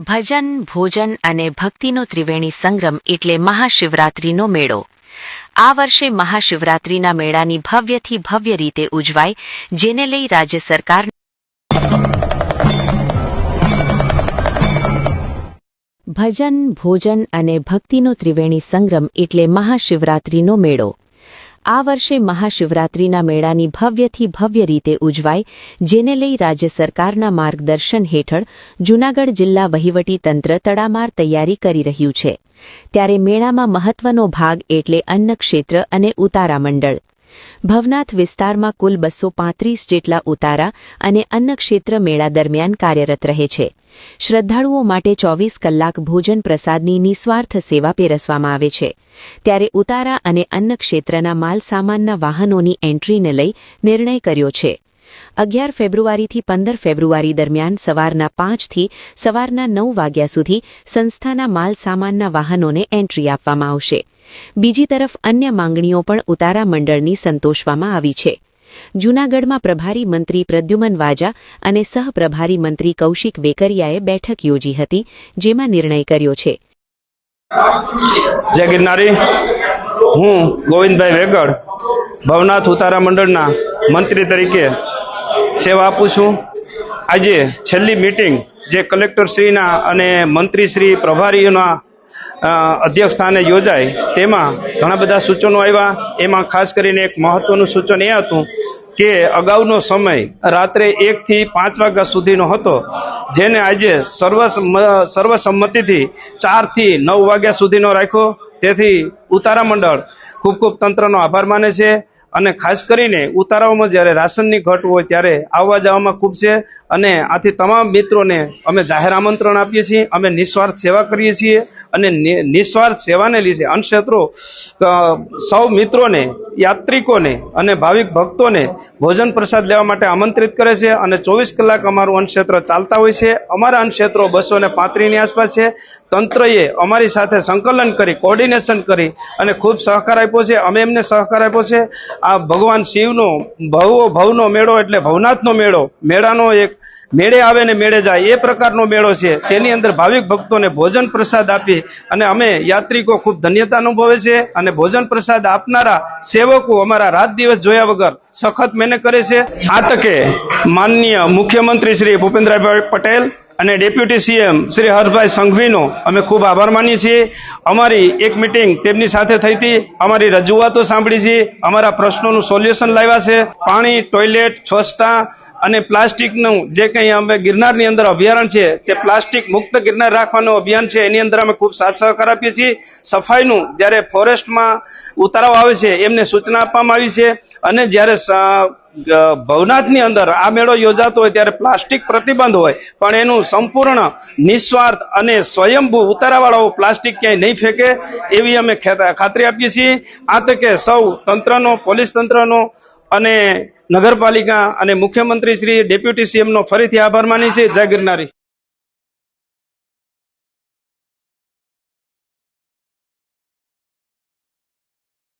ભજન, ભોજન અને ભક્તિનો ત્રિવેણી સંગમ એટલે મહાશિવરાત્રીનો મેળો। આ વર્ષે મહાશિવરાત્રીના મેળાની ભવ્યથી ભવ્ય રીતે ઉજવાય, જેને લઈ રાજ્ય સરકાર ભજન, ભોજન અને ભક્તિનો ત્રિવેણી સંગમ એટલે મહાશિવરાત્રીનો મેળો। આ વર્ષે મહાશિવરાત્રીના મેળાની ભવ્યથી ભવ્ય રીતે ઉજવાય, જેને લઈ રાજ્ય સરકારના માર્ગદર્શન હેઠળ જૂનાગઢ જિલ્લા વહીવટી તંત્ર તડામાર તૈયારી કરી રહ્યું છે। ત્યારે મેળામાં મહત્વનો ભાગ એટલે અન્નક્ષેત્ર અને ઉતારા મંડળ। ભવનાથ વિસ્તારમાં કુલ 235 જેટલા ઉતારા અને અન્નક્ષેત્ર મેળા દરમિયાન કાર્યરત રહે છે। શ્રદ્ધાળુઓ માટે 24 કલાક ભોજન પ્રસાદની નિસ્વાર્થ સેવા પીરસવામાં આવે છે। ત્યારે ઉતારા અને અન્નક્ષેત્રના માલ સામાનના વાહનોની એન્ટ્રીને લઈ નિર્ણય કર્યો છે। 11 ફેબ્રુઆરીથી 15 ફેબ્રુઆરી દરમિયાન સવારના 5 થી સવારના 9 વાગ્યા સુધી સંસ્થાના માલ સામાનના વાહનોને એન્ટ્રી આપવામાં આવશે। બીજી તરફ અન્ય માંગણીઓ પણ ઉતારા મંડળની સંતોષવામાં આવી છે। જૂનાગઢમાં પ્રભારી મંત્રી પ્રદ્યુમન વાજા અને સહપ્રભારી મંત્રી કૌશિક વેકરિયાએ બેઠક યોજી હતી, જેમાં નિર્ણય કર્યો છે। જય ગિરનારી। હું ગોવિંદભાઈ વેગડ ભવનાથ ઉતારા મંડળના મંત્રી તરીકે સેવા આપું છું। આજે છેલ્લી મીટિંગ જે કલેક્ટરશ્રીના અને મંત્રીશ્રી પ્રભારીઓના અધ્યક્ષ સ્થાને યોજાય, તેમાં ઘણા બધા સૂચનો આવ્યા। એમાં ખાસ કરીને એક મહત્વનું સૂચન એ હતું કે અગાઉનો સમય રાત્રે 1 થી 5 વાગ્યા સુધીનો હતો, જેને આજે સર્વસંમતિથી 4 થી 9 વાગ્યા સુધીનો રાખ્યો। તેથી ઉતારા મંડળ ખૂબ ખૂબ તંત્રનો આભાર માને છે અને ખાસ કરીને ઉતારાઓમાં જ્યારે રાશનની ઘટ હોય ત્યારે આવવા જવામાં ખૂબ છે અને આથી તમામ મિત્રોને અમે જાહેર આમંત્રણ આપીએ છીએ। અમે નિસ્વાર્થ સેવા કરીએ છીએ અને નિસ્વાર્થ સેવાને લીધે અન્નક્ષેત્રો સૌ મિત્રોને, યાત્રિકોને અને ભાવિક ભક્તોને ભોજન પ્રસાદ લેવા માટે આમંત્રિત કરે છે અને 24 કલાક અમારું અન્નક્ષેત્ર ચાલતા હોય છે। અમારા અન્નક્ષેત્રો 235ની આસપાસ છે। તંત્રએ અમારી સાથે સંકલન કરી, કોર્ડિનેશન કરી અને ખૂબ સહકાર આપ્યો છે। અમે એમને સહકાર આપ્યો છે। આ ભગવાન શિવનો ભવનો મેળો એટલે ભવનાથનો મેળો, મેળાનો એક મેળે આવે ને મેળે જાય એ પ્રકારનો મેળો છે। તેની અંદર ભાવિક ભક્તોને ભોજન પ્રસાદ આપી અને અમે યાત્રિકો ખૂબ ધન્યતા અનુભવે છે અને ભોજન પ્રસાદ આપનારા સેવકો અમારા રાત દિવસ જોયા વગર સખત મહેનત કરે છે। આ તકે માનનીય મુખ્યમંત્રી શ્રી ભૂપેન્દ્રભાઈ પટેલ અને ડેપ્યુટી સીએમ શ્રી હર્ષભાઈ સંઘવીનો અમે ખૂબ આભાર માનીએ છીએ। અમારી એક મિટિંગ તેમની સાથે થઈ હતી, અમારી રજૂઆતો સાંભળી છે, અમારા પ્રશ્નોનું સોલ્યુશન લાવ્યા છે। પાણી, ટોયલેટ, સ્વચ્છતા અને પ્લાસ્ટિકનું જે કંઈ અમે ગિરનારની અંદર અભિયાન છે તે પ્લાસ્ટિક મુક્ત ગિરનાર રાખવાનું અભિયાન છે, એની અંદર અમે ખૂબ સાથ સહકાર આપીએ છીએ। સફાઈનું જ્યારે ફોરેસ્ટમાં ઉતારાઓ આવે છે એમને સૂચના આપવામાં આવી છે અને જ્યારે ભવનાથની અંદર આ મેળો યોજાતો હોય ત્યારે પ્લાસ્ટિક પ્રતિબંધ હોય, પણ એનું સંપૂર્ણ નિસ્વાર્થ અને સ્વયંભૂ ઉતારાવાળાઓ પ્લાસ્ટિક ક્યાંય નહીં ફેંકે એવી અમે ખાતરી આપીએ છીએ। આ તકે સૌ તંત્રનો, પોલીસ તંત્રનો અને નગરપાલિકા અને મુખ્યમંત્રી શ્રી, ડેપ્યુટી સીએમનો ફરીથી આભાર માની છે। જય ગિરનારી।